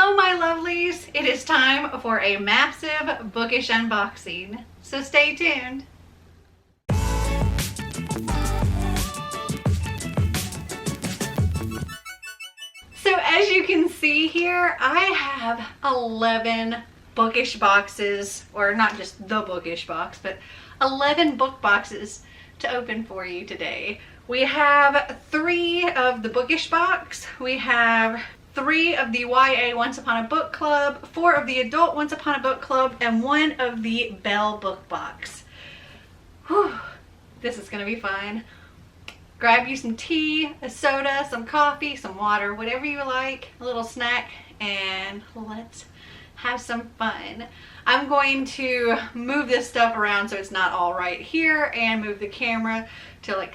Hello my lovelies, it is time for a massive bookish unboxing, so stay tuned. So as you can see here, I have 11 bookish boxes, or not just the bookish box, but 11 book boxes to open for you today. We have 3 of the bookish box, we have 3 of the YA Once Upon a Book Club, 4 of the adult Once Upon a Book Club, and 1 of the Belle Book Box. Whew, this is gonna be fun. Grab you some tea, a soda, some coffee, some water, whatever you like, a little snack, and let's have some fun. I'm going to move this stuff around so it's not all right here and move the camera to like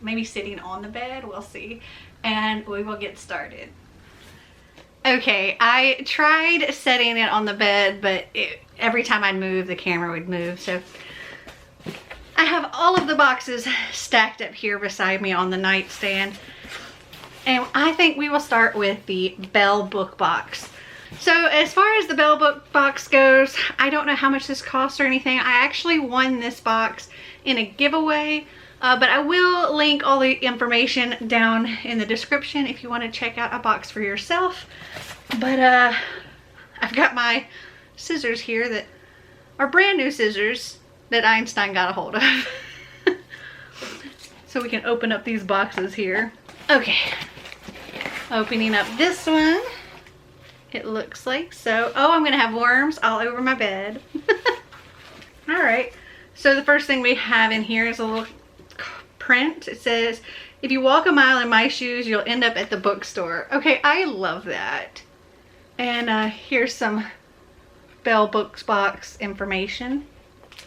maybe sitting on the bed, we'll see, and we will get started. Okay, I tried setting it on the bed, but every time I'd move, the camera would move. So I have all of the boxes stacked up here beside me on the nightstand. And I think we will start with the Belle Book Box. So as far as the Belle Book Box goes, I don't know how much this costs or anything. I actually won this box in a giveaway. But I will link all the information down in the description if you want to check out a box for yourself. But I've got my scissors here that are brand new scissors that Einstein got a hold of. So we can open up these boxes here. Okay, opening up this one. It looks like so. Oh, I'm gonna have worms all over my bed. All right, so the first thing we have in here is a little print. It says, if you walk a mile in my shoes, you'll end up at the bookstore. Okay, I love that. And here's some Belle Book Box information.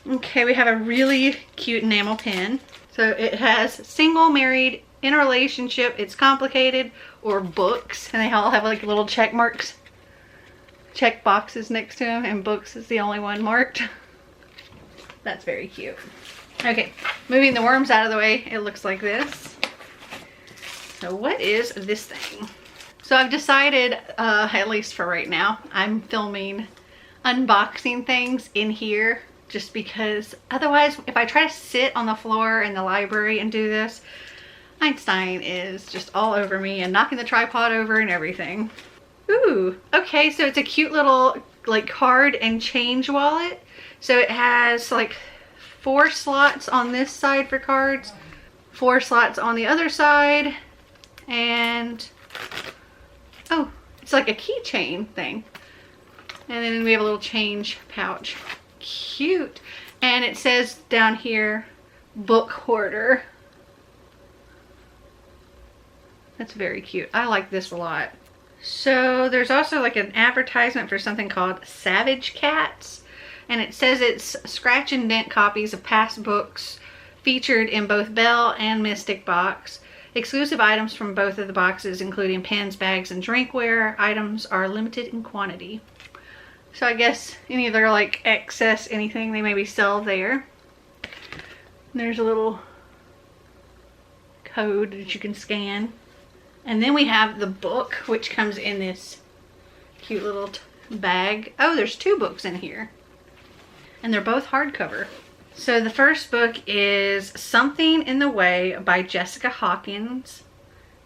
Okay, we have a really cute enamel pin. So it has single, married, in a relationship, it's complicated, or books. And they all have like little check marks, check boxes next to them, and books is the only one marked. That's very cute. Okay, moving the worms out of the way, it looks like this. So what is this thing? So I've decided, at least for right now, I'm filming unboxing things in here just because otherwise, if I try to sit on the floor in the library and do this, Einstein is just all over me and knocking the tripod over and everything. Ooh, okay, so it's a cute little like card and change wallet. So it has like 4 slots on this side for cards, 4 slots on the other side, and oh, it's like a keychain thing. And then we have a little change pouch. Cute. And it says down here, book hoarder. That's very cute. I like this a lot. So there's also like an advertisement for something called Savage Cats. And it says it's scratch and dent copies of past books featured in both Belle and Mystic Box. Exclusive items from both of the boxes, including pens, bags, and drinkware items, are limited in quantity. So I guess any of their like excess anything they maybe sell there. And there's a little code that you can scan. And then we have the book, which comes in this cute little bag. Oh, there's 2 books in here. And they're both hardcover. So the first book is Something in the Way by Jessica Hawkins.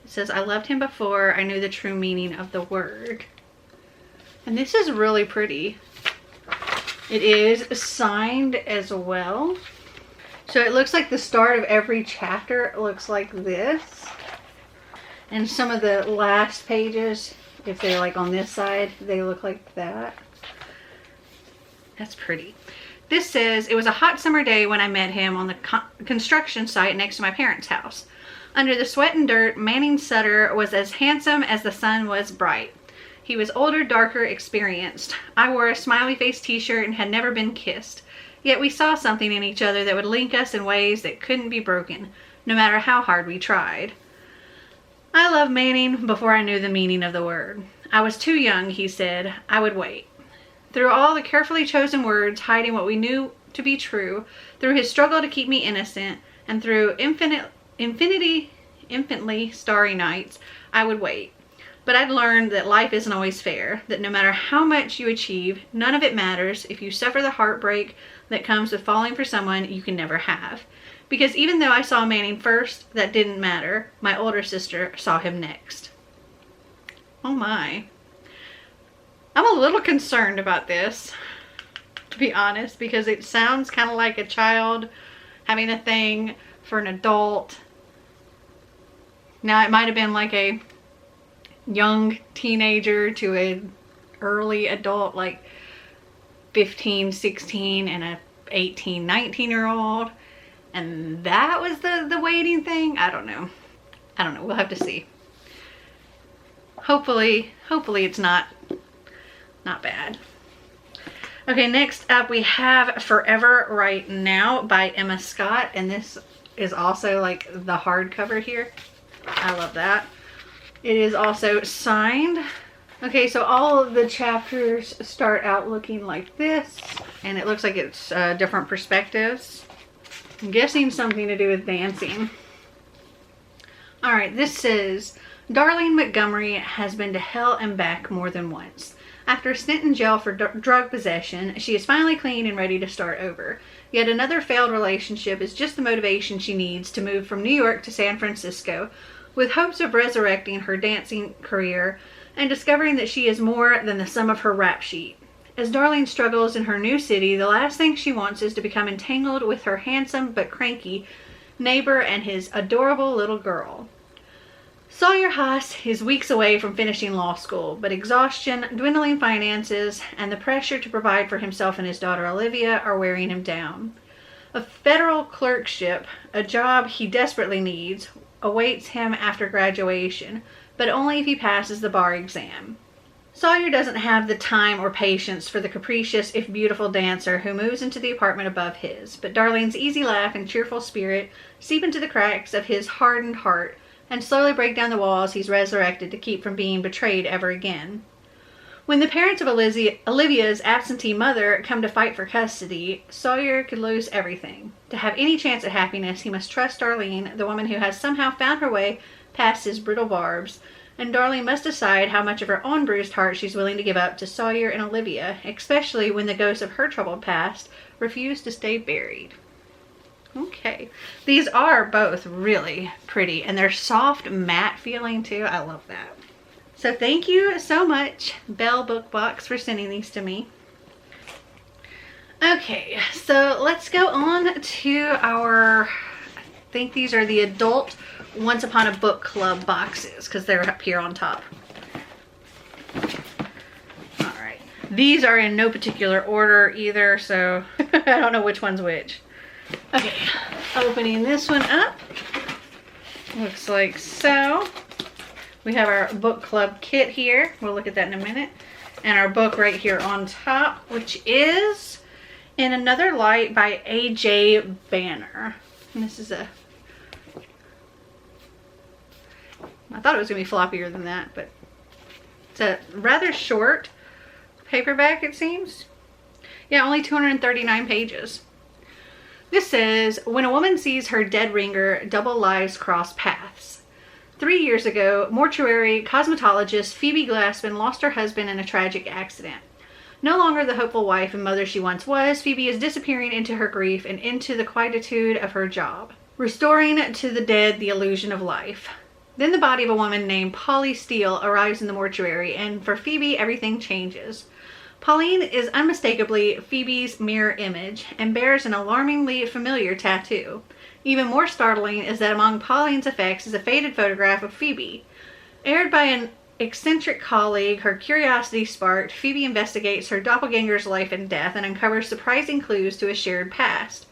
It says, I loved him before I knew the true meaning of the word. And this is really pretty. It is signed as well. So it looks like the start of every chapter looks like this. And some of the last pages, if they're like on this side, they look like that. That's pretty. This says, it was a hot summer day when I met him on the construction site next to my parents' house. Under the sweat and dirt, Manning Sutter was as handsome as the sun was bright. He was older, darker, experienced. I wore a smiley face t-shirt and had never been kissed. Yet we saw something in each other that would link us in ways that couldn't be broken, no matter how hard we tried. I loved Manning before I knew the meaning of the word. I was too young, he said. I would wait. Through all the carefully chosen words hiding what we knew to be true, through his struggle to keep me innocent, and through infinitely starry nights, I would wait. But I'd learned that life isn't always fair, that no matter how much you achieve, none of it matters if you suffer the heartbreak that comes with falling for someone you can never have. Because even though I saw Manning first, that didn't matter. My older sister saw him next. Oh my. I'm a little concerned about this, to be honest, because it sounds kind of like a child having a thing for an adult. Now, it might have been like a young teenager to an early adult, like 15, 16, and a 18, 19-year-old. And that was the waiting thing. I don't know. We'll have to see. Hopefully it's not bad. Okay, next up we have Forever Right Now by Emma Scott, and this is also like the hardcover here. I love that. It is also signed. Okay, so all of the chapters start out looking like this, and it looks like it's different perspectives. I'm guessing something to do with dancing. All right, this says, Darlene Montgomery has been to hell and back more than once. After a stint in jail for drug possession, she is finally clean and ready to start over. Yet another failed relationship is just the motivation she needs to move from New York to San Francisco, with hopes of resurrecting her dancing career and discovering that she is more than the sum of her rap sheet. As Darlene struggles in her new city, the last thing she wants is to become entangled with her handsome but cranky neighbor and his adorable little girl. Sawyer Haas is weeks away from finishing law school, but exhaustion, dwindling finances, and the pressure to provide for himself and his daughter Olivia are wearing him down. A federal clerkship, a job he desperately needs, awaits him after graduation, but only if he passes the bar exam. Sawyer doesn't have the time or patience for the capricious, if beautiful dancer who moves into the apartment above his, but Darlene's easy laugh and cheerful spirit seep into the cracks of his hardened heart and slowly break down the walls he's resurrected to keep from being betrayed ever again. When the parents of Olivia's absentee mother come to fight for custody, Sawyer could lose everything. To have any chance at happiness, he must trust Darlene, the woman who has somehow found her way past his brittle barbs, and Darlene must decide how much of her own bruised heart she's willing to give up to Sawyer and Olivia, especially when the ghosts of her troubled past refuse to stay buried. Okay, these are both really pretty, and they're soft matte feeling too. I love that. So thank you so much, Belle Book Box, for sending these to me. Okay, so let's go on to our, I think these are the adult Once Upon a Book Club boxes, because they're up here on top. All right, these are in no particular order either, so I don't know which one's which. Okay, opening this one up. Looks like so. We have our book club kit here. We'll look at that in a minute. And our book right here on top, which is In Another Light by A.J. Banner. And this is a, I thought it was going to be floppier than that, but it's a rather short paperback, it seems. Yeah, only 239 pages. This says, when a woman sees her dead ringer, double lives cross paths. 3 years ago, mortuary cosmetologist Phoebe Glassman lost her husband in a tragic accident. No longer the hopeful wife and mother she once was, Phoebe is disappearing into her grief and into the quietude of her job, restoring to the dead the illusion of life. Then the body of a woman named Polly Steele arrives in the mortuary, and for Phoebe, everything changes. Pauline is unmistakably Phoebe's mirror image and bears an alarmingly familiar tattoo. Even more startling is that among Pauline's effects is a faded photograph of Phoebe. Aired by an eccentric colleague, her curiosity sparked, Phoebe investigates her doppelganger's life and death and uncovers surprising clues to a shared past.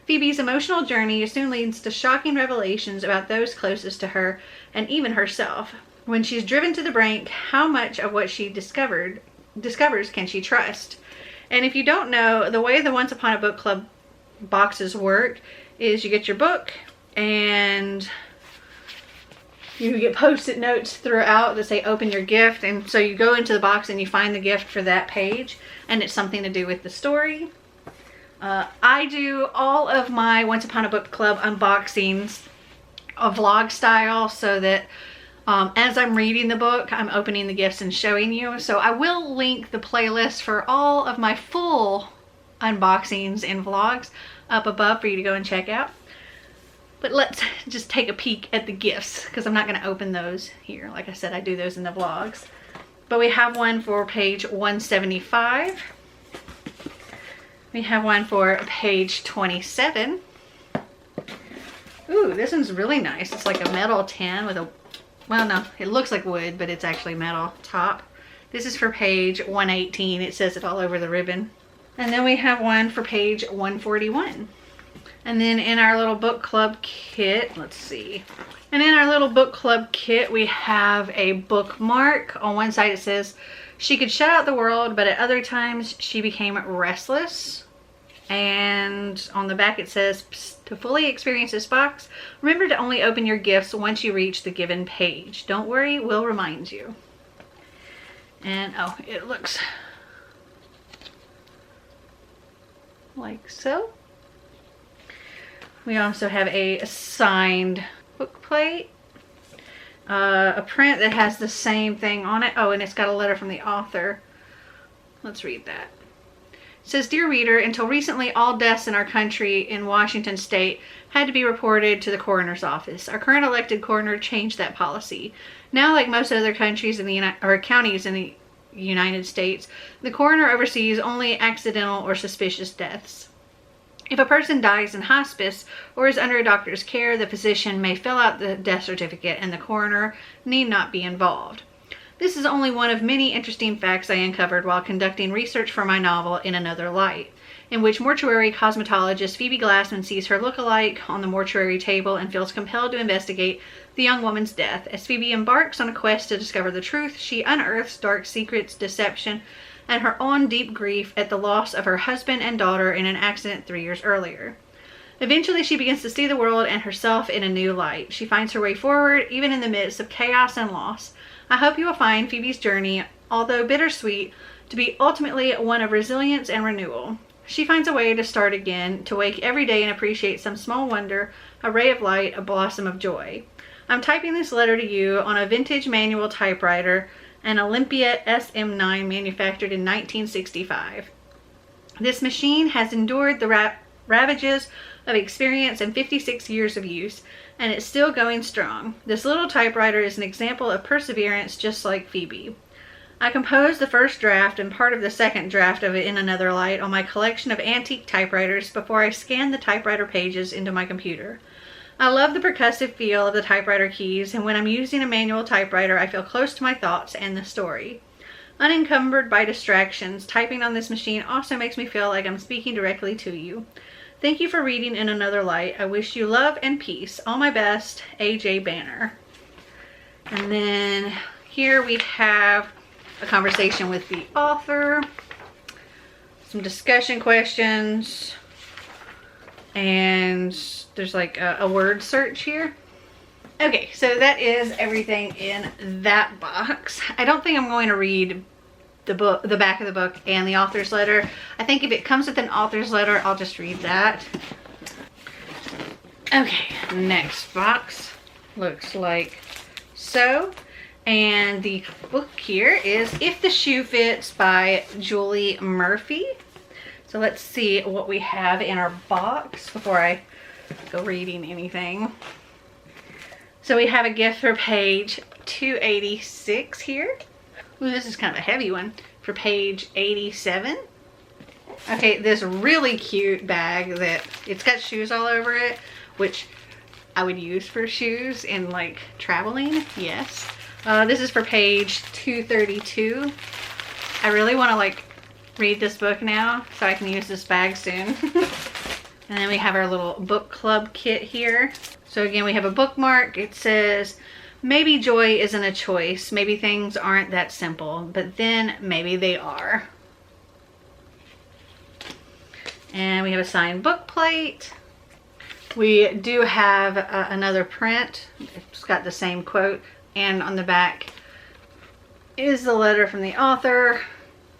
Phoebe's emotional journey soon leads to shocking revelations about those closest to her and even herself. When she's driven to the brink, how much of what she discovers can she trust? And if you don't know, the way the Once Upon a Book Club boxes work is you get your book and you get post-it notes throughout that say open your gift, and so you go into the box and you find the gift for that page, and it's something to do with the story. I do all of my Once Upon a Book Club unboxings a vlog style, so that As I'm reading the book, I'm opening the gifts and showing you. So I will link the playlist for all of my full unboxings and vlogs up above for you to go and check out. But let's just take a peek at the gifts, because I'm not going to open those here. Like I said, I do those in the vlogs. But we have one for page 175. We have one for page 27. Ooh, this one's really nice. It's like a metal tin with a, well, no, it looks like wood, but it's actually metal top. This is for page 118. It says it all over the ribbon. And then we have one for page 141. And then in our little book club kit, let's see. And in our little book club kit, we have a bookmark. On one side it says, she could shut out the world, but at other times she became restless. And on the back it says, to fully experience this box, remember to only open your gifts once you reach the given page. Don't worry, we'll remind you. And oh, it looks like so. We also have a signed book plate, a print that has the same thing on it. Oh, and it's got a letter from the author. Let's read that. It says, "Dear reader, until recently all deaths in our country in Washington state had to be reported to the coroner's office. Our current elected coroner changed that policy. Now, like most other countries in the counties in the United States, the coroner oversees only accidental or suspicious deaths. If a person dies in hospice or is under a doctor's care, the physician may fill out the death certificate and the coroner need not be involved. This is only one of many interesting facts I uncovered while conducting research for my novel In Another Light, in which mortuary cosmetologist Phoebe Glassman sees her look-alike on the mortuary table and feels compelled to investigate the young woman's death. As Phoebe embarks on a quest to discover the truth, she unearths dark secrets, deception, and her own deep grief at the loss of her husband and daughter in an accident 3 years earlier. Eventually, she begins to see the world and herself in a new light. She finds her way forward, even in the midst of chaos and loss. I hope you will find Phoebe's journey, although bittersweet, to be ultimately one of resilience and renewal. She finds a way to start again, to wake every day and appreciate some small wonder, a ray of light, a blossom of joy. I'm typing this letter to you on a vintage manual typewriter, an Olympia SM9 manufactured in 1965. This machine has endured the ravages of experience and 56 years of use, and it's still going strong. This little typewriter is an example of perseverance, just like Phoebe. I composed the first draft and part of the second draft of it In Another Light on my collection of antique typewriters before I scanned the typewriter pages into my computer. I love the percussive feel of the typewriter keys, and when I'm using a manual typewriter, I feel close to my thoughts and the story. Unencumbered by distractions, typing on this machine also makes me feel like I'm speaking directly to you. Thank you for reading In Another Light. I wish you love and peace. All my best, A.J. Banner." And then here we have a conversation with the author, some discussion questions, and there's like a word search here. Okay, so that is everything in that box. I don't think I'm going to read the book, the back of the book, and the author's letter. I think if it comes with an author's letter, I'll just read that. Okay, next box looks like so. And the book here is If the Shoe Fits by Julie Murphy. So let's see what we have in our box before I go reading anything. So we have a gift for page 286 here. Ooh, this is kind of a heavy one, for page 87. Okay, this really cute bag that it's got shoes all over it, which I would use for shoes in like traveling, yes. This is for page 232. I really want to like read this book now so I can use this bag soon. And then we have our little book club kit here. So again, we have a bookmark. It says, "Maybe joy isn't a choice. Maybe things aren't that simple, but then maybe they are." And we have a signed book plate. We do have another print. It's got the same quote, and on the back is the letter from the author.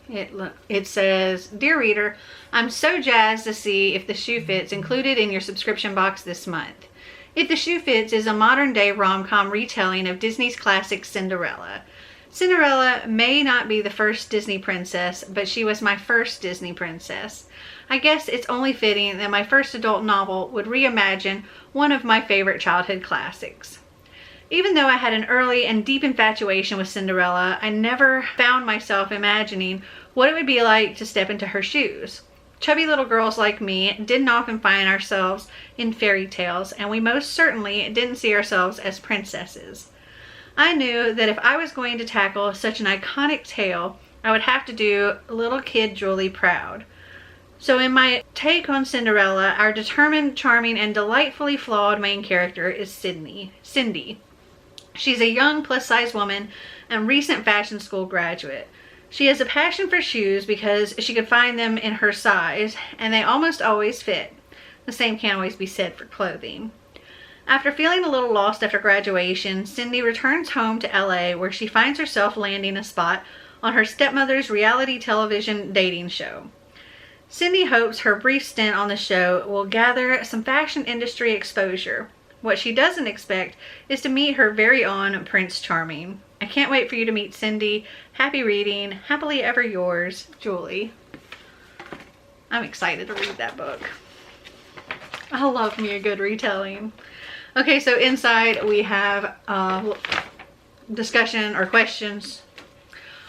It says, "Dear reader, I'm so jazzed to see If the Shoe Fits included in your subscription box this month. If the Shoe Fits is a modern-day rom-com retelling of Disney's classic Cinderella. Cinderella may not be the first Disney princess, but she was my first Disney princess. I guess it's only fitting that my first adult novel would reimagine one of my favorite childhood classics. Even though I had an early and deep infatuation with Cinderella, I never found myself imagining what it would be like to step into her shoes. Chubby little girls like me didn't often find ourselves in fairy tales, and we most certainly didn't see ourselves as princesses. I knew that if I was going to tackle such an iconic tale, I would have to do little kid Julie proud. So in my take on Cinderella, our determined, charming, and delightfully flawed main character is Cindy. She's a young plus-size woman and recent fashion school graduate. She has a passion for shoes because she could find them in her size, and they almost always fit. The same can't always be said for clothing. After feeling a little lost after graduation, Cindy returns home to LA, where she finds herself landing a spot on her stepmother's reality television dating show. Cindy hopes her brief stint on the show will gather some fashion industry exposure. What she doesn't expect is to meet her very own Prince Charming. I can't wait for you to meet Cindy. Happy reading. Happily ever yours, Julie. I'm excited to read that book. I love me a good retelling. Okay, so inside we have discussion or questions,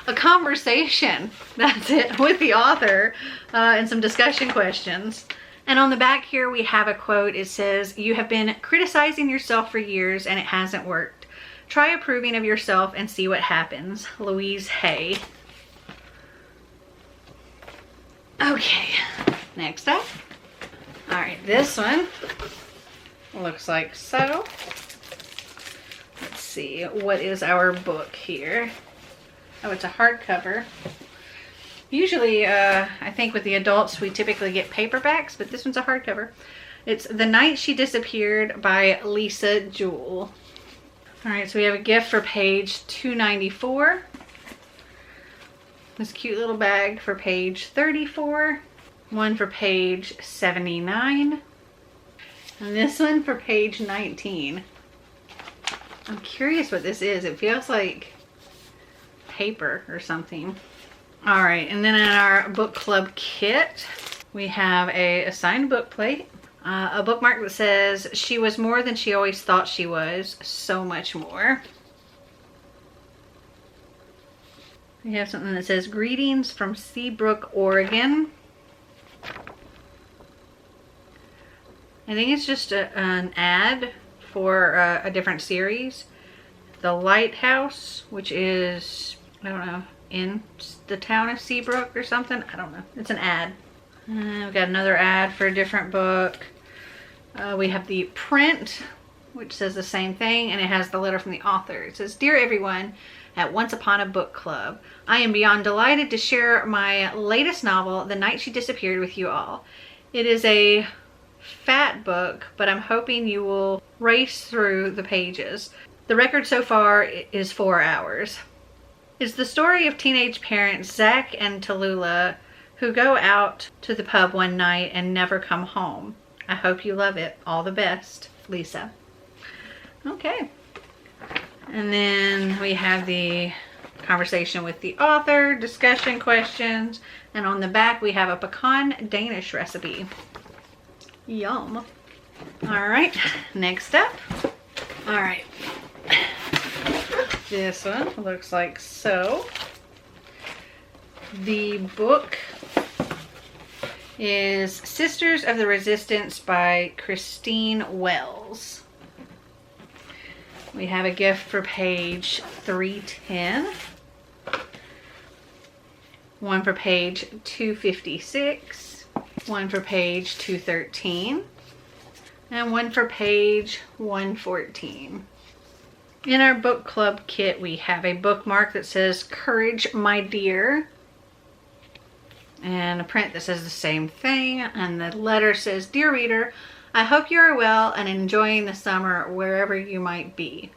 a conversation, that's it, with the author, and some discussion questions. And on the back here we have a quote. It says, "You have been criticizing yourself for years and it hasn't worked. Try approving of yourself and see what happens. Louise Hay." Okay, next up. All right, this one looks like so. Let's see, what is our book here? Oh, it's a hardcover. Usually, I think with the adults, we typically get paperbacks, but this one's a hardcover. It's The Night She Disappeared by Lisa Jewell. All right, so we have a gift for page 294. This cute little bag for page 34. One for page 79. And this one for page 19. I'm curious what this is. It feels like paper or something. All right, and then in our book club kit, we have a signed book plate, a bookmark that says, "She was more than she always thought she was, so much more." We have something that says, "Greetings from Seabrook, Oregon." I think it's just an ad for a different series. The Lighthouse, which is, I don't know, in the town of Seabrook or something. I don't know. It's an ad. We've got another ad for a different book. We have the print, which says the same thing, and it has the letter from the author. It says, "Dear everyone at Once Upon a Book Club, I am beyond delighted to share my latest novel, The Night She Disappeared, with you all. It is a fat book, but I'm hoping you will race through the pages. The record so far is 4 hours. It's the story of teenage parents Zach and Tallulah who go out to the pub one night and never come home. I hope you love it. All the best, Lisa." Okay. And then we have the conversation with the author, discussion questions, and on the back we have a pecan Danish recipe. Yum. All right, next up. All right. This one looks like so. The book is Sisters of the Resistance by Christine Wells. We have a gift for page 310. One for page 256. One for page 213. And one for page 114. In our book club kit, we have a bookmark that says, "Courage, my dear." And a print that says the same thing. And the letter says, "Dear reader, I hope you are well and enjoying the summer wherever you might be.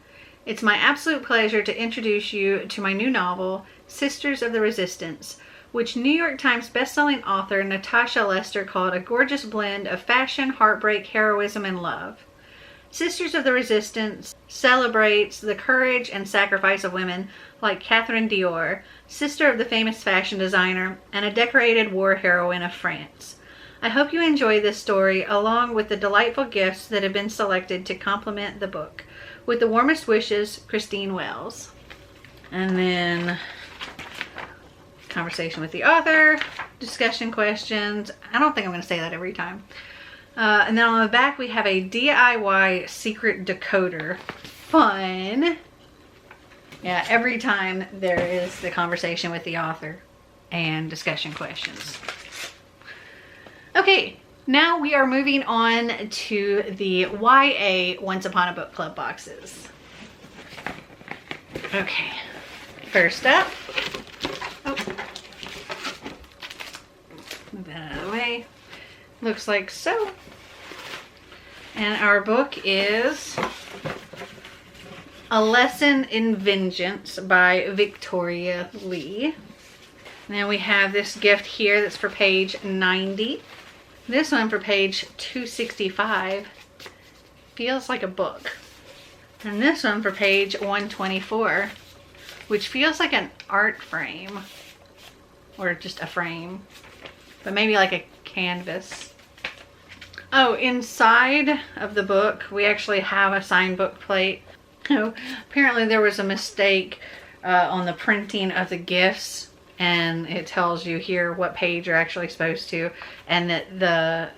It's my absolute pleasure to introduce you to my new novel, Sisters of the Resistance, which New York Times bestselling author Natasha Lester called a gorgeous blend of fashion, heartbreak, heroism, and love. Sisters of the Resistance celebrates the courage and sacrifice of women like Catherine Dior, sister of the famous fashion designer and a decorated war heroine of France. I hope you enjoy this story along with the delightful gifts that have been selected to complement the book. With the warmest wishes, Christine Wells. And then conversation with the author, discussion questions. I don't think I'm going to say that every time. And then on the back we have a DIY secret decoder. Fun. Yeah, every time there is the conversation with the author and discussion questions. Okay, now we are moving on to the YA Once Upon a Book Club boxes. Okay, first up, move that out of the way. Looks like so. And our book is A Lesson in Vengeance by Victoria Lee. Then we have this gift here that's for page 90. This one for page 265 feels like a book. And this one for page 124, which feels like an art frame or just a frame, but maybe like a canvas. Oh, inside of the book, we actually have a signed book plate. Oh, apparently there was a mistake on the printing of the gifts, and it tells you here what page you're actually supposed to, and that the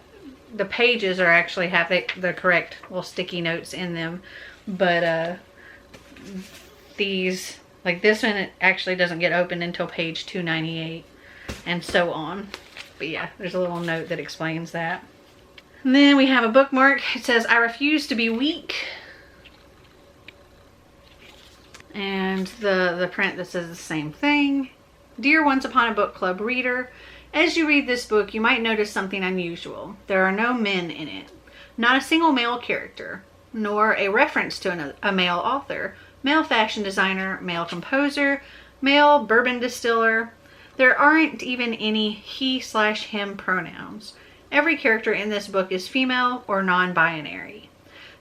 pages are actually have the correct little sticky notes in them, but these, like this one, it actually doesn't get opened until page 298, and so on. But yeah, there's a little note that explains that. And then we have a bookmark. It says, I refuse to be weak. And the print that says the same thing. Dear Once Upon a Book Club reader, as you read this book, you might notice something unusual. There are no men in it. Not a single male character, nor a reference to a male author, male fashion designer, male composer, male bourbon distiller. There aren't even any he/him pronouns. Every character in this book is female or non-binary.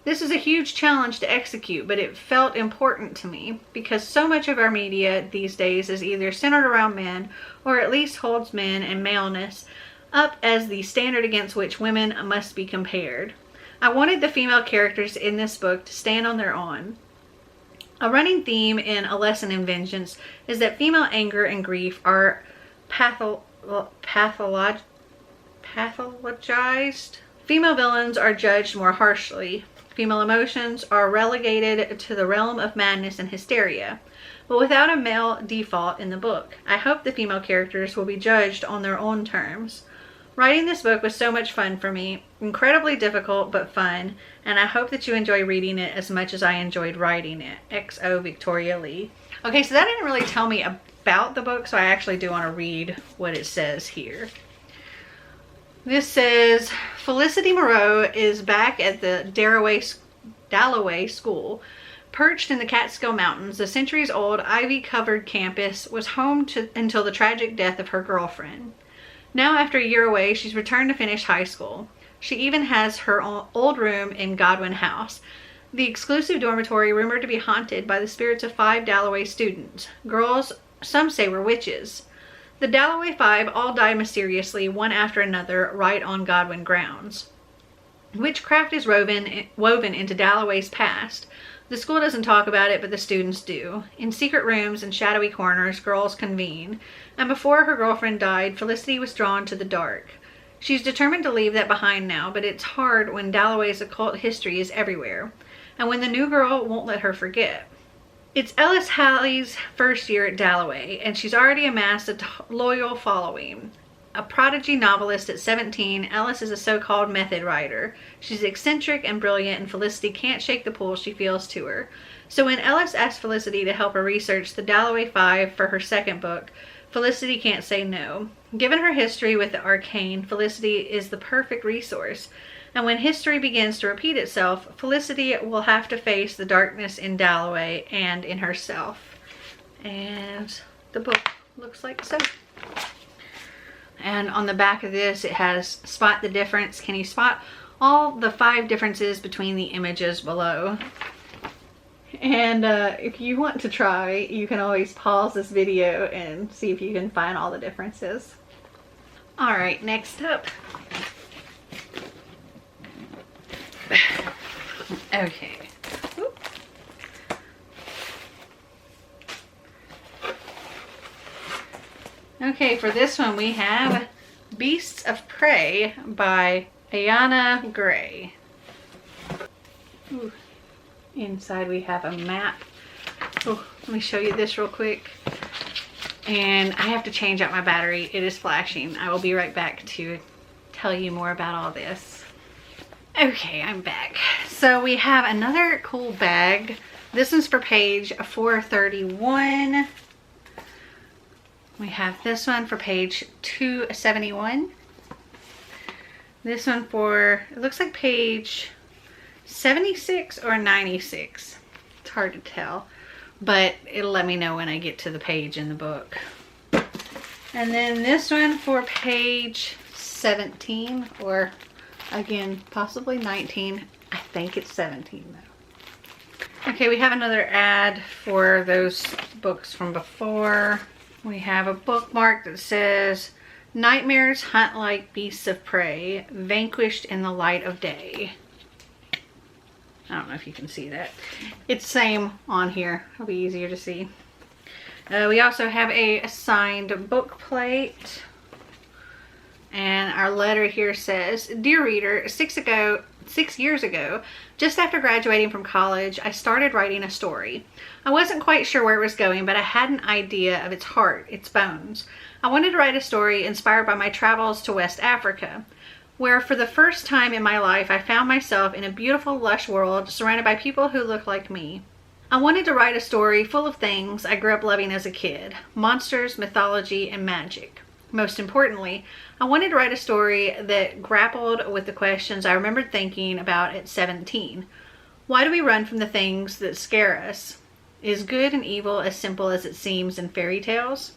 This is a huge challenge to execute, but it felt important to me because so much of our media these days is either centered around men or at least holds men and maleness up as the standard against which women must be compared. I wanted the female characters in this book to stand on their own. A running theme in A Lesson in Vengeance is that female anger and grief are pathologized. Female villains are judged more harshly. Female emotions are relegated to the realm of madness and hysteria, but without a male default in the book. I hope the female characters will be judged on their own terms. Writing this book was so much fun for me, incredibly difficult but fun, and I hope that you enjoy reading it as much as I enjoyed writing it. XO Victoria Lee. Okay, so that didn't really tell me about the book, so I actually do want to read what it says here. This says, Felicity Moreau is back at the Dalloway School. Perched in the Catskill Mountains, the centuries-old, ivy-covered campus was home until the tragic death of her girlfriend. Now, after a year away, she's returned to finish high school. She even has her old room in Godwin House, the exclusive dormitory rumored to be haunted by the spirits of 5 Dalloway students. Girls, some say, were witches. The Dalloway 5 all died mysteriously, one after another, right on Godwin grounds. Witchcraft is woven into Dalloway's past. The school doesn't talk about it, but the students do. In secret rooms and shadowy corners, girls convene. And before her girlfriend died, Felicity was drawn to the dark. She's determined to leave that behind now, but it's hard when Dalloway's occult history is everywhere, and when the new girl won't let her forget. It's Ellis Halley's first year at Dalloway, and she's already amassed a loyal following. A prodigy novelist at 17, Ellis is a so-called method writer. She's eccentric and brilliant, and Felicity can't shake the pull she feels to her. So when Ellis asks Felicity to help her research the Dalloway 5 for her second book, Felicity can't say no. Given her history with the arcane, Felicity is the perfect resource. And when history begins to repeat itself, Felicity will have to face the darkness in Dalloway and in herself. And the book looks like so. And on the back of this, it has spot the difference. Can you spot all the 5 differences between the images below. And if you want to try, you can always pause this video and see if you can find all the differences. All right, next up. Okay. Oop. Okay, for this one we have Beasts of Prey by Ayana Gray. Ooh. Inside we have a map. Oh, let me show you this real quick. And I have to change out my battery. It is flashing. I will be right back to tell you more about all this. Okay, I'm back. So we have another cool bag. This one's for page 431. We have this one for page 271. This one for, it looks like page 76 or 96. It's hard to tell, but it'll let me know when I get to the page in the book. And then this one for page 17, or again, possibly 19. I think it's 17 though. Okay, we have another ad for those books from before. We have a bookmark that says, "Nightmares hunt like beasts of prey, vanquished in the light of day." I don't know if you can see that. It's same on here. It'll be easier to see. We also have a signed book plate. And our letter here says, "Dear reader, 6 years ago, just after graduating from college, I started writing a story. I wasn't quite sure where it was going, but I had an idea of its heart, its bones. I wanted to write a story inspired by my travels to West Africa, where for the first time in my life, I found myself in a beautiful, lush world surrounded by people who look like me. I wanted to write a story full of things I grew up loving as a kid: monsters, mythology, and magic. Most importantly, I wanted to write a story that grappled with the questions I remembered thinking about at 17. Why do we run from the things that scare us? Is good and evil as simple as it seems in fairy tales?"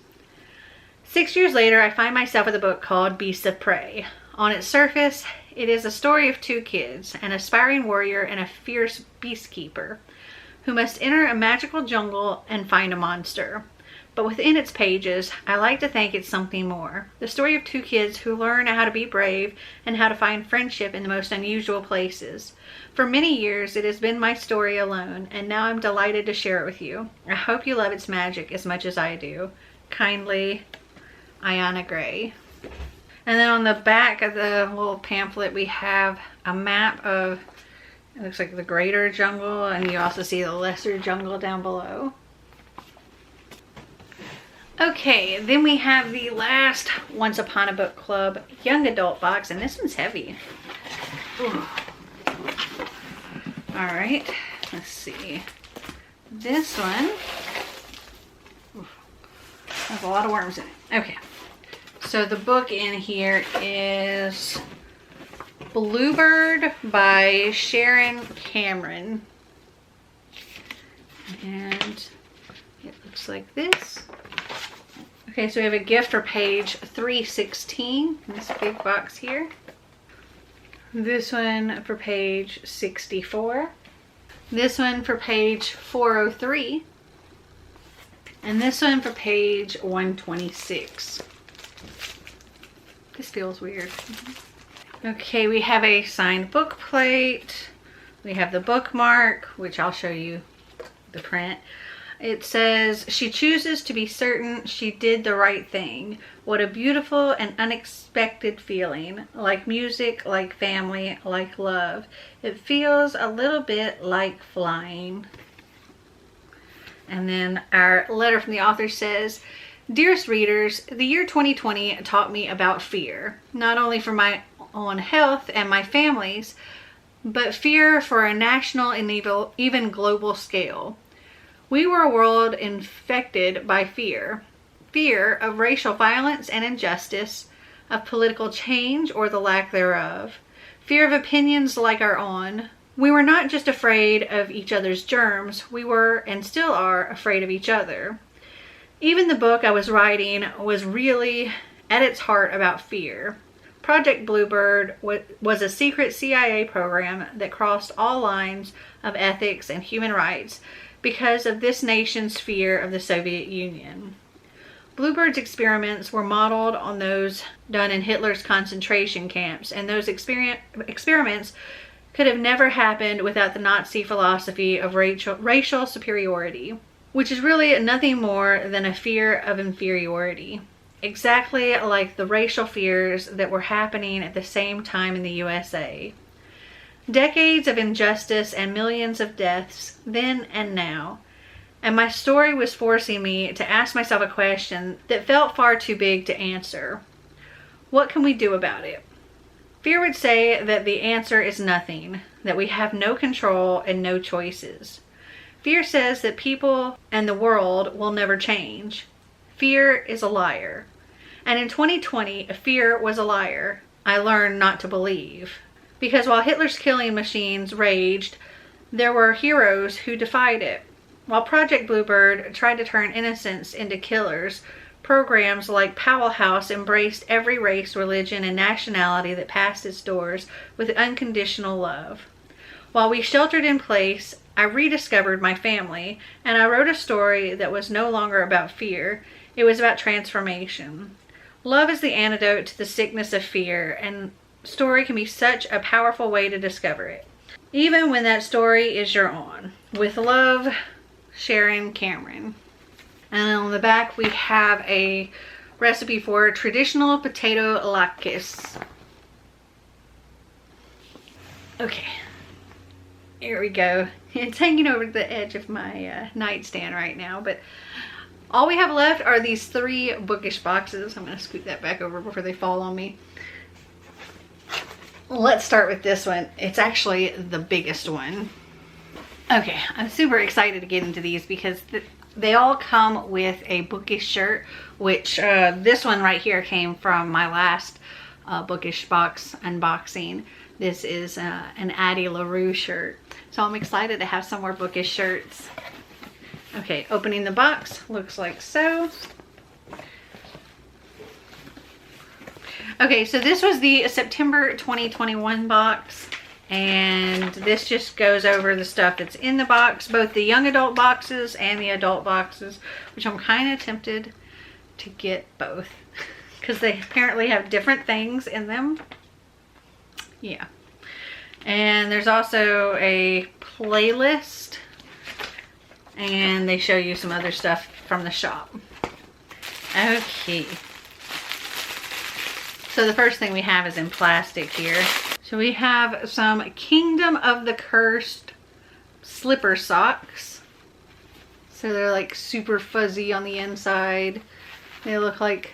6 years later, I find myself with a book called Beasts of Prey. On its surface, it is a story of 2 kids, an aspiring warrior and a fierce beastkeeper, who must enter a magical jungle and find a monster. But within its pages, I like to think it's something more. The story of 2 kids who learn how to be brave and how to find friendship in the most unusual places. For many years, it has been my story alone, and now I'm delighted to share it with you. I hope you love its magic as much as I do. Kindly, Ayana Gray. And then on the back of the little pamphlet, we have a map of, it looks like the greater jungle, and you also see the lesser jungle down below. Okay, then we have the last Once Upon a Book Club young adult box, and this one's heavy. Ooh. All right, let's see. This one, has a lot of worms in it. Okay, so the book in here is Bluebird by Sharon Cameron. And it looks like this. Okay, so we have a gift for page 316 in this big box here. This one for page 64. This one for page 403. And this one for page 126. This feels weird. Okay, we have a signed book plate. We have the bookmark, which I'll show you the print. It says, "She chooses to be certain she did the right thing. What a beautiful and unexpected feeling. Like music, like family, like love. It feels a little bit like flying." And then our letter from the author says, "Dearest readers, the year 2020 taught me about fear, not only for my own health and my family's, but fear for a national and even global scale. We were a world infected by fear. Fear of racial violence and injustice, of political change or the lack thereof. Fear of opinions like our own. We were not just afraid of each other's germs, we were and still are afraid of each other. Even the book I was writing was really at its heart about fear. Project Bluebird was a secret CIA program that crossed all lines of ethics and human rights because of this nation's fear of the Soviet Union. Bluebird's experiments were modeled on those done in Hitler's concentration camps, and those experiments could have never happened without the Nazi philosophy of racial superiority, which is really nothing more than a fear of inferiority. Exactly like the racial fears that were happening at the same time in the USA. Decades of injustice and millions of deaths, then and now. And my story was forcing me to ask myself a question that felt far too big to answer. What can we do about it? Fear would say that the answer is nothing, that we have no control and no choices. Fear says that people and the world will never change. Fear is a liar. And in 2020, fear was a liar. I learned not to believe. Because while Hitler's killing machines raged, there were heroes who defied it. While Project Bluebird tried to turn innocents into killers, programs like Powell House embraced every race, religion, and nationality that passed its doors with unconditional love. While we sheltered in place, I rediscovered my family, and I wrote a story that was no longer about fear. It was about transformation. Love is the antidote to the sickness of fear, and story can be such a powerful way to discover it. Even when that story is your own. With love, Sharon Cameron. And on the back we have a recipe for traditional potato latkes. Okay, here we go. It's hanging over the edge of my nightstand right now, but all we have left are these 3 Bookish boxes. I'm going to scoot that back over before they fall on me. Let's start with this one. It's actually the biggest one. Okay, I'm super excited to get into these because they all come with a Bookish shirt, which this one right here came from my last Bookish Box unboxing. This is an Addie LaRue shirt. So I'm excited to have some more Bookish shirts. Okay, opening the box looks like so. Okay, so this was the September 2021 box, and this just goes over the stuff that's in the box, both the young adult boxes and the adult boxes, which I'm kind of tempted to get both because they apparently have different things in them. Yeah. And there's also a playlist, and they show you some other stuff from the shop. Okay. So the first thing we have is in plastic here. So we have some Kingdom of the Cursed slipper socks. So they're like super fuzzy on the inside. They look like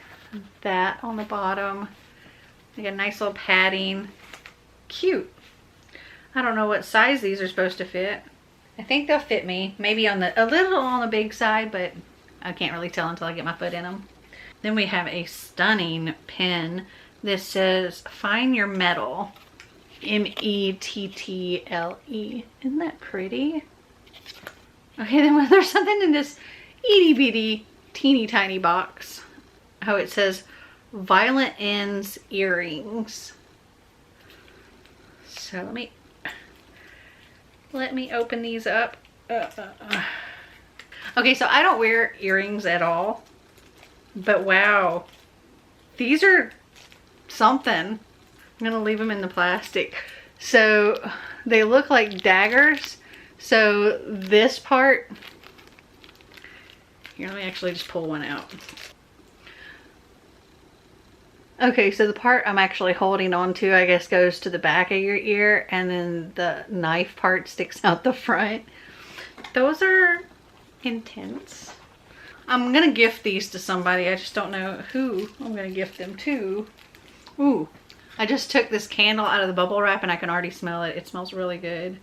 that on the bottom. They got a nice little padding. Cute. I don't know what size these are supposed to fit. I think they'll fit me. Maybe on a little on the big side, but I can't really tell until I get my foot in them. Then we have a stunning pen. This says, Find Your Metal. M-E-T-T-L-E. Isn't that pretty? Okay, then there's something in this itty bitty teeny tiny box. Oh, it says Violent Ends earrings. So let me open these up. Okay, so I don't wear earrings at all, but wow, these are something. I'm gonna leave them in the plastic. So they look like daggers. So this part, here, let me actually just pull one out. Okay, so the part I'm actually holding on to, I guess, goes to the back of your ear, and then the knife part sticks out the front. Those are intense. I'm gonna gift these to somebody. I just don't know who I'm gonna gift them to. Ooh, I just took this candle out of the bubble wrap and I can already smell it. It smells really good.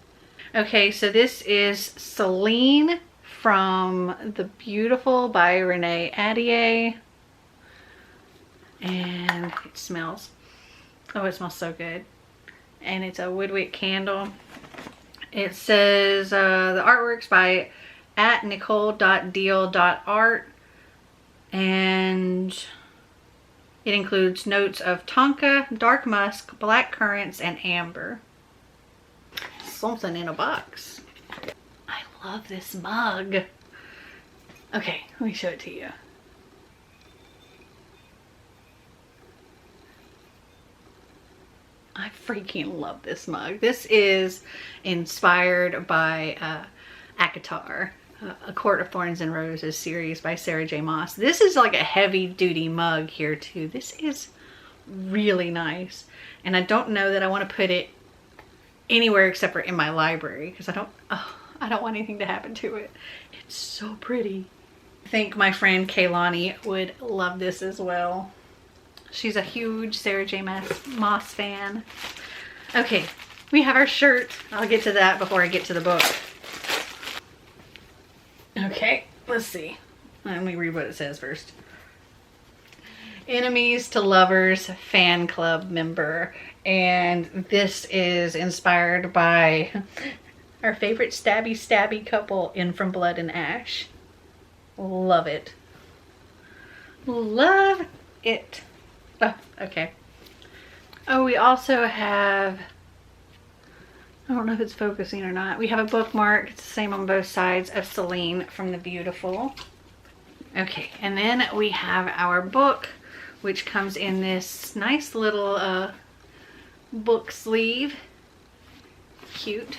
Okay, so this is Celine from The Beautiful by Renee Ahdieh. And it smells, oh, it smells so good. And it's a woodwick candle. It says the artwork's by @nicole.deal.art, and It includes notes of tonka, dark musk, black currants, and amber. Something in a box. I love this mug. Okay, let me show it to you. I freaking love this mug. This is inspired by ACOTAR, A Court of Thorns and Roses series by Sarah J. Maas. This is like a heavy duty mug here too. This is really nice. And I don't know that I want to put it anywhere except for in my library because I don't want anything to happen to it. It's so pretty. I think my friend Kaylani would love this as well. She's a huge Sarah J. Maas fan. Okay, we have our shirt. I'll get to that before I get to the book. Okay, let's see. Let me read what it says first. Enemies to Lovers fan club member. And this is inspired by our favorite stabby couple in From Blood and Ash. Love it. Love it. Oh, okay. Oh, we also have, I don't know if it's focusing or not. We have a bookmark. It's the same on both sides of Celine from The Beautiful. Okay, and then we have our book, which comes in this nice little book sleeve. Cute.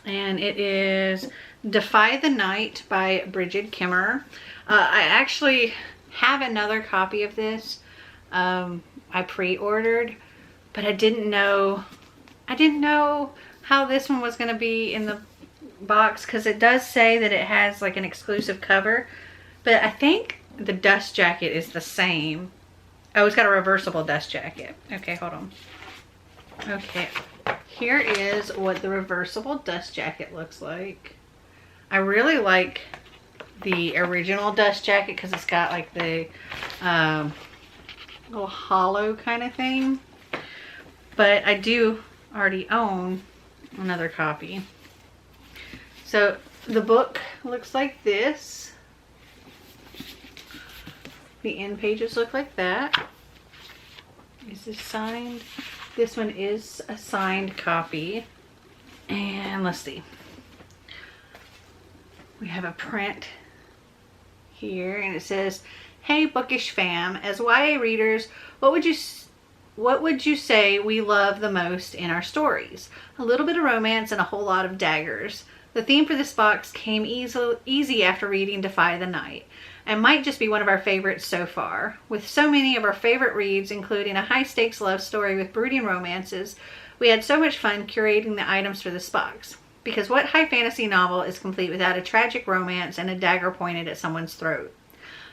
And it is Defy the Night by Bridget Kimmerer. I actually have another copy of this. I pre-ordered, but I didn't know how this one was going to be in the box because it does say that it has like an exclusive cover, but I think the dust jacket is the same. Oh, it's got a reversible dust jacket. Okay, hold on. Okay, here is what the reversible dust jacket looks like. I really like the original dust jacket because it's got like the little hollow kind of thing, but I do already own another copy. So the book looks like this. The end pages look like that. Is this signed? This one is a signed copy. And let's see. We have a print here and it says, "Hey Bookish fam, as YA readers, what would you say we love the most in our stories? A little bit of romance and a whole lot of daggers. The theme for this box came easy after reading Defy the Night, and might just be one of our favorites so far. With so many of our favorite reads, including a high-stakes love story with brooding romances, we had so much fun curating the items for this box. Because what high fantasy novel is complete without a tragic romance and a dagger pointed at someone's throat?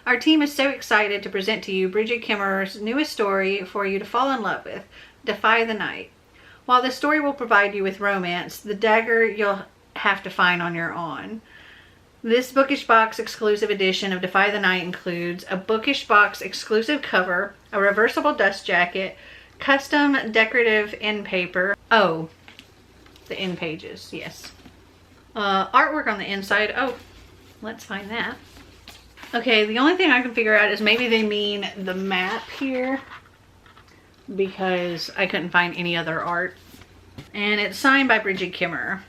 Our team is so excited to present to you Bridget Kimmerer's newest story for you to fall in love with, Defy the Night. While the story will provide you with romance, the dagger you'll have to find on your own. This Bookish Box exclusive edition of Defy the Night includes a Bookish Box exclusive cover, a reversible dust jacket, custom decorative end paper. Oh, the end pages, yes. Artwork on the inside. Oh, let's find that. Okay, the only thing I can figure out is maybe they mean the map here because I couldn't find any other art. And it's signed by Bridget Kimmerer.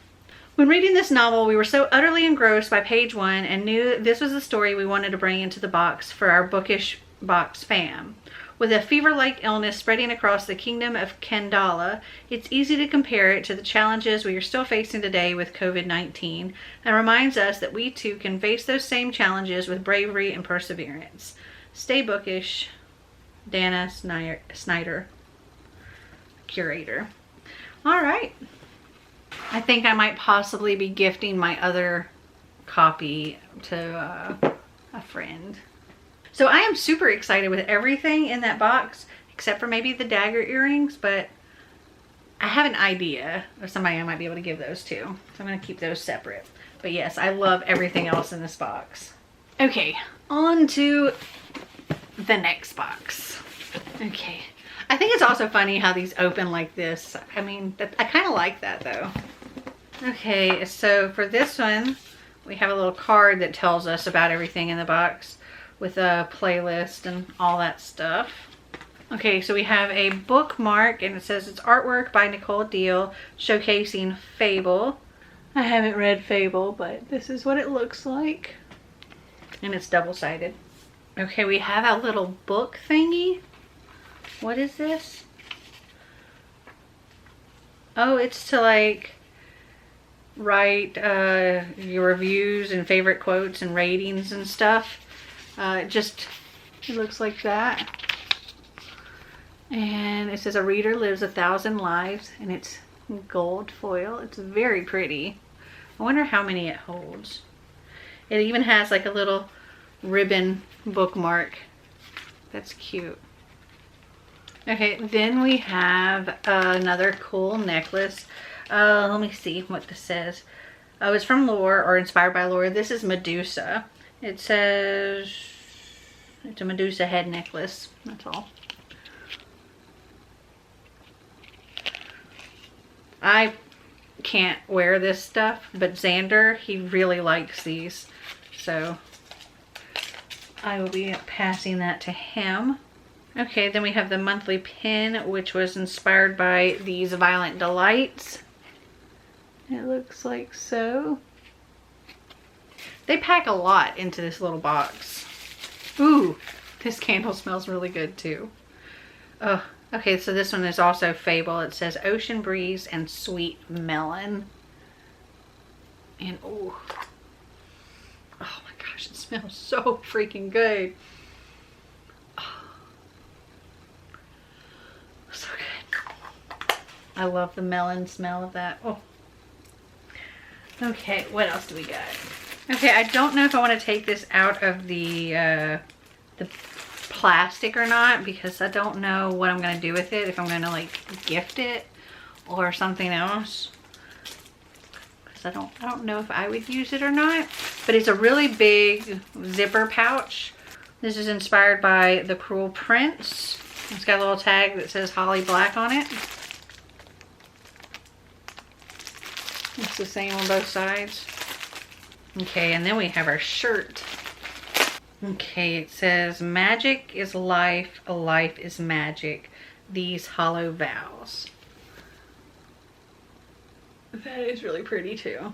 When reading this novel, we were so utterly engrossed by page 1 and knew this was the story we wanted to bring into the box for our Bookish Box fam. With a fever-like illness spreading across the kingdom of Kandala, it's easy to compare it to the challenges we are still facing today with COVID-19 and reminds us that we too can face those same challenges with bravery and perseverance. Stay bookish, Dana Snyder, curator. All right. I think I might possibly be gifting my other copy to a friend. So I am super excited with everything in that box, except for maybe the dagger earrings, but I have an idea of somebody I might be able to give those to. So I'm going to keep those separate. But yes, I love everything else in this box. Okay, on to the next box. Okay. I think it's also funny how these open like this. I mean, I kind of like that though. Okay, so for this one, we have a little card that tells us about everything in the box with a playlist and all that stuff. Okay, so we have a bookmark and it says it's artwork by Nicole Deal showcasing Fable. I haven't read Fable, but this is what it looks like. And it's double-sided. Okay, we have a little book thingy. What is this? Oh, it's to like write your reviews and favorite quotes and ratings and stuff. It looks like that. And it says a reader lives 1,000 lives, and it's gold foil. It's very pretty. I wonder how many it holds. It even has like a little ribbon bookmark. That's cute. Okay, then we have another cool necklace. Let me see what this says. Oh, it's from Lore, or inspired by Lore. This is Medusa. It says it's a Medusa head necklace. That's all. I can't wear this stuff, but Xander, he really likes these. So I will be passing that to him. Okay, then we have the monthly pin, which was inspired by these Violent Delights. It looks like so. They pack a lot into this little box. Ooh, this candle smells really good too. Oh, okay, so this one is also Fable. It says Ocean Breeze and Sweet Melon. And oh my gosh, it smells so freaking good. So good. I love the melon smell of that. Oh. Okay, what else do we got? Okay, I don't know if I want to take this out of the plastic or not, because I don't know what I'm going to do with it. If I'm going to like gift it or something else. Because I don't know if I would use it or not. But it's a really big zipper pouch. This is inspired by The Cruel Prince. It's got a little tag that says Holly Black on it. It's the same on both sides. Okay, and then we have our shirt. Okay, it says magic is life, a life is magic. These hollow vows. That is really pretty too.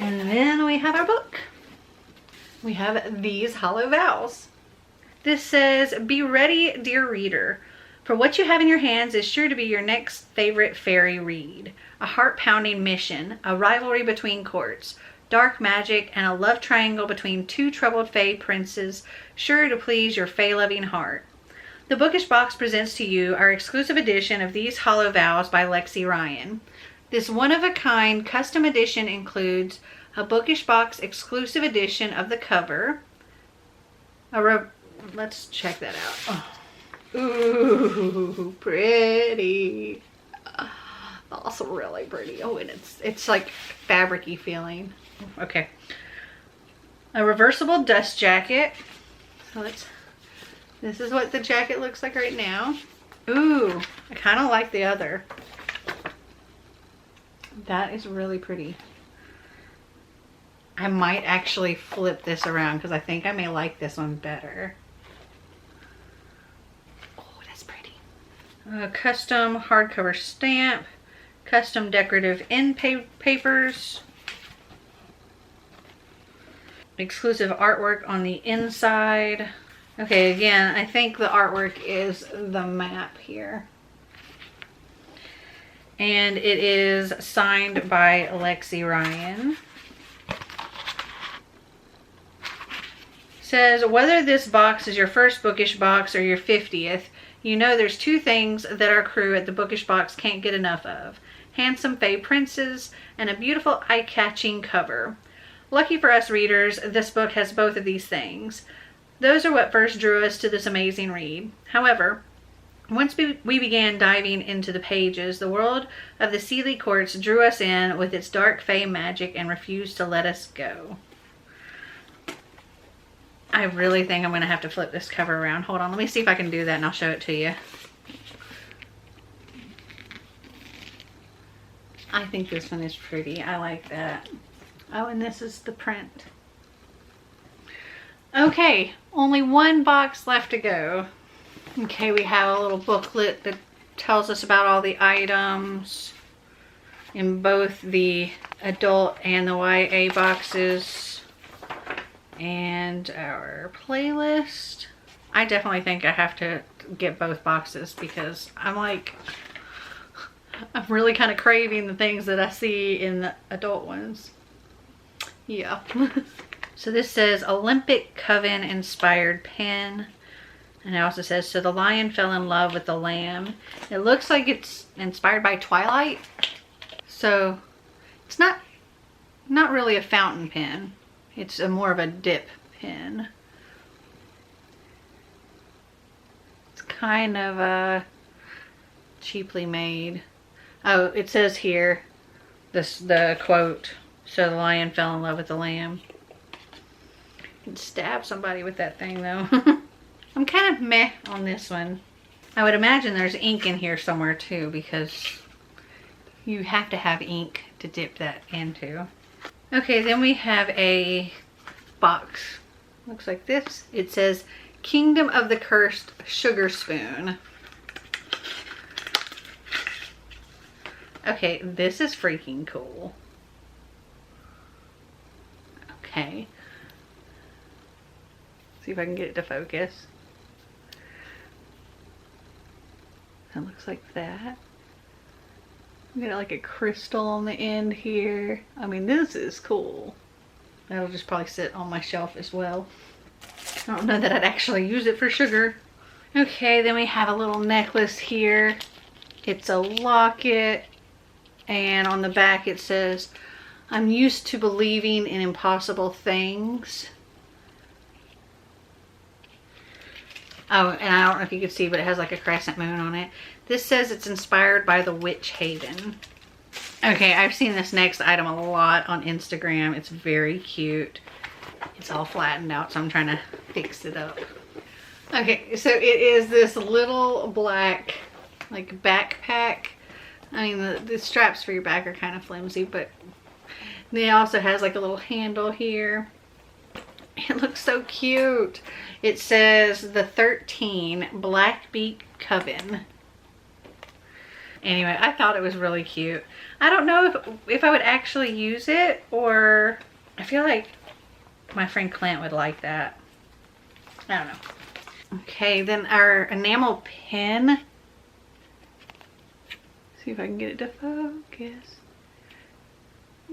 And then we have our book. We have These Hollow Vows. This says, be ready, dear reader. For what you have in your hands is sure to be your next favorite fairy read. A heart-pounding mission, a rivalry between courts, dark magic, and a love triangle between two troubled fae princes, sure to please your fae-loving heart. The Bookish Box presents to you our exclusive edition of These Hollow Vows by Lexi Ryan. This one-of-a-kind custom edition includes a Bookish Box exclusive edition of the cover. Let's check that out. Oh. Ooh, pretty. Also really pretty. Oh, and it's like fabric-y feeling. Okay. A reversible dust jacket. So this is what the jacket looks like right now. Ooh, I kind of like the other. That is really pretty. I might actually flip this around because I think I may like this one better. Custom hardcover stamp, custom decorative end papers, exclusive artwork on the inside. Okay, again, I think the artwork is the map here. And it is signed by Lexi Ryan. Says, whether this box is your first Bookish Box or your 50th, you know there's two things that our crew at the Bookish Box can't get enough of. Handsome fae princes and a beautiful eye-catching cover. Lucky for us readers, this book has both of these things. Those are what first drew us to this amazing read. However, once we began diving into the pages, the world of the Seelie Courts drew us in with its dark fae magic and refused to let us go. I really think I'm going to have to flip this cover around. Hold on, let me see if I can do that and I'll show it to you. I think this one is pretty. I like that. Oh, and this is the print. Okay, only one box left to go. Okay, we have a little booklet that tells us about all the items in both the adult and the YA boxes, and our playlist. I definitely think I have to get both boxes because I'm really kind of craving the things that I see in the adult ones. Yeah. So this says Olympic Coven inspired pen. And it also says, so the lion fell in love with the lamb. It looks like it's inspired by Twilight. So it's not really a fountain pen. It's more of a dip pen. It's kind of cheaply made. Oh, it says here, the quote, so the lion fell in love with the lamb. You can stab somebody with that thing though. I'm kind of meh on this one. I would imagine there's ink in here somewhere too, because you have to have ink to dip that into. Okay, then we have a box. Looks like this. It says Kingdom of the Cursed Sugar Spoon. Okay, this is freaking cool. Okay. See if I can get it to focus. It looks like that. We got like a crystal on the end here. I mean, this is cool. That'll just probably sit on my shelf as well. I don't know that I'd actually use it for sugar. Okay, then we have a little necklace here. It's a locket. And on the back it says, I'm used to believing in impossible things. Oh, and I don't know if you can see, but it has like a crescent moon on it. This says it's inspired by the Witch Haven. Okay, I've seen this next item a lot on Instagram. It's very cute. It's all flattened out, so I'm trying to fix it up. Okay, so it is this little black like backpack. I mean, the straps for your back are kind of flimsy, but it also has like a little handle here. It looks so cute. It says the 13 Blackbeak Coven. Anyway, I thought it was really cute. I don't know if I would actually use it, or I feel like my friend Clint would like that. I don't know. Okay, then our enamel pen. See if I can get it to focus.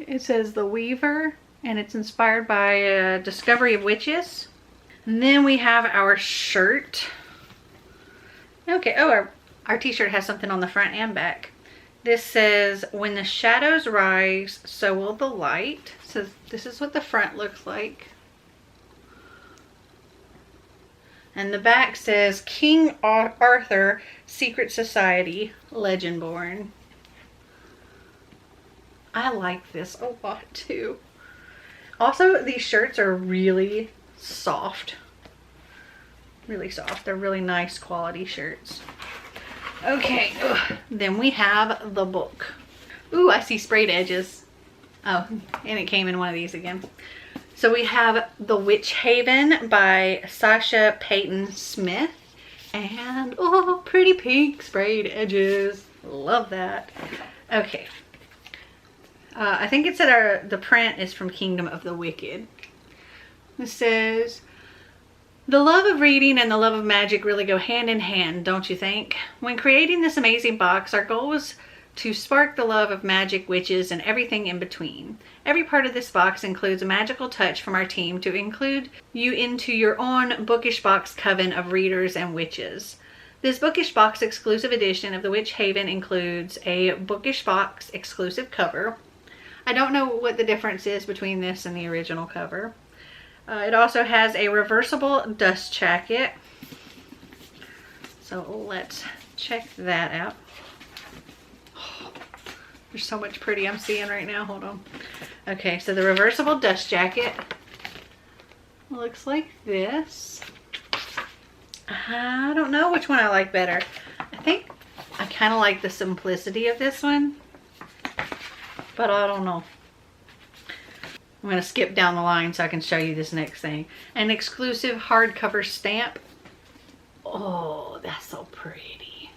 It says the Weaver, and it's inspired by Discovery of Witches. And then we have our shirt. Okay, oh, our t-shirt has something on the front and back. This says, when the shadows rise, so will the light. So this is what the front looks like. And the back says, King Arthur, Secret Society, Legendborn. I like this a lot too. Also, these shirts are really soft. Really soft. They're really nice quality shirts. Okay, then we have the book. Ooh, I see sprayed edges. Oh, and it came in one of these again. So we have The Witch Haven by Sasha Payton Smith. And, oh, pretty pink sprayed edges. Love that. Okay. I think it said the print is from Kingdom of the Wicked. It says, the love of reading and the love of magic really go hand in hand, don't you think? When creating this amazing box, our goal was to spark the love of magic, witches, and everything in between. Every part of this box includes a magical touch from our team to include you into your own Bookish Box coven of readers and witches. This Bookish Box exclusive edition of The Witch Haven includes a Bookish Box exclusive cover. I don't know what the difference is between this and the original cover. It also has a reversible dust jacket. So let's check that out. Oh, there's so much pretty I'm seeing right now. Hold on. Okay, so the reversible dust jacket looks like this. I don't know which one I like better. I think I kind of like the simplicity of this one, but I don't know. I'm going to skip down the line so I can show you this next thing. An exclusive hardcover stamp. Oh, that's so pretty.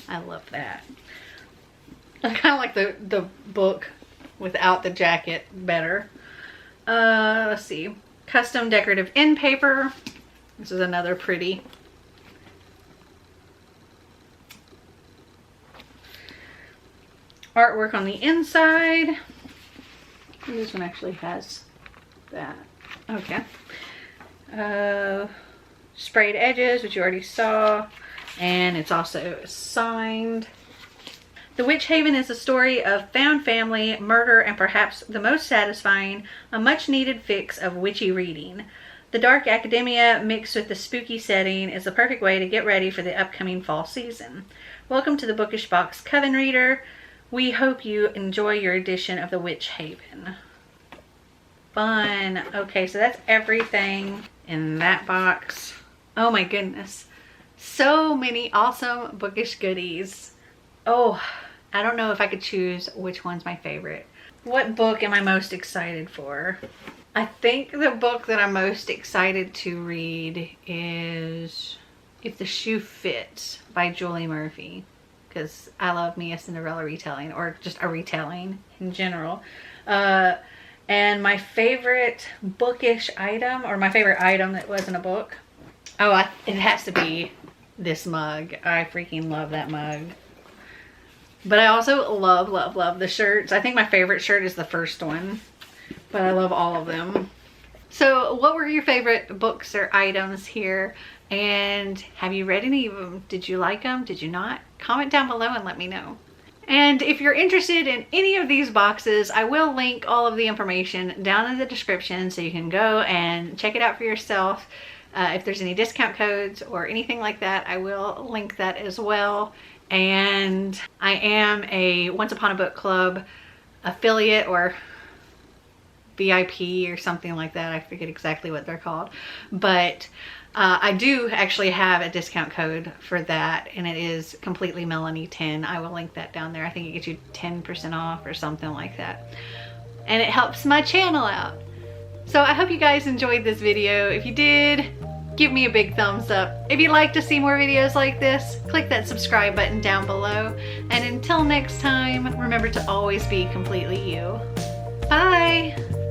I love that. I kind of like the book without the jacket better. Let's see. Custom decorative end paper. This is another pretty. Artwork on the inside. This one actually has that. Okay. Sprayed edges, which you already saw. And it's also signed. The Witch Haven is a story of found family, murder, and perhaps the most satisfying, a much needed fix of witchy reading. The dark academia mixed with the spooky setting is the perfect way to get ready for the upcoming fall season. Welcome to the Bookish Box Coven Reader. We hope you enjoy your edition of the Witch Haven. Fun. Okay, so that's everything in that box. Oh my goodness. So many awesome bookish goodies. Oh, I don't know if I could choose which one's my favorite. What book am I most excited for? I think the book that I'm most excited to read is If the Shoe Fits by Julie Murphy. Because I love me a Cinderella retelling, or just a retelling in general. And my favorite bookish item, or my favorite item that wasn't a book. Oh, it has to be this mug. I freaking love that mug. But I also love, love, love the shirts. I think my favorite shirt is the first one. But I love all of them. So what were your favorite books or items here? And have you read any of them? Did you like them? Did you not? Comment down below and let me know. And if you're interested in any of these boxes, I will link all of the information down in the description so you can go and check it out for yourself. If there's any discount codes or anything like that, I will link that as well. And I am a Once Upon a Book Club affiliate, or VIP or something like that. I forget exactly what they're called. But I do actually have a discount code for that, and it is completely Melanie 10. I will link that down there. I think it gets you 10% off or something like that. And it helps my channel out. So I hope you guys enjoyed this video. If you did, give me a big thumbs up. If you'd like to see more videos like this, click that subscribe button down below. And until next time, remember to always be completely you. Bye!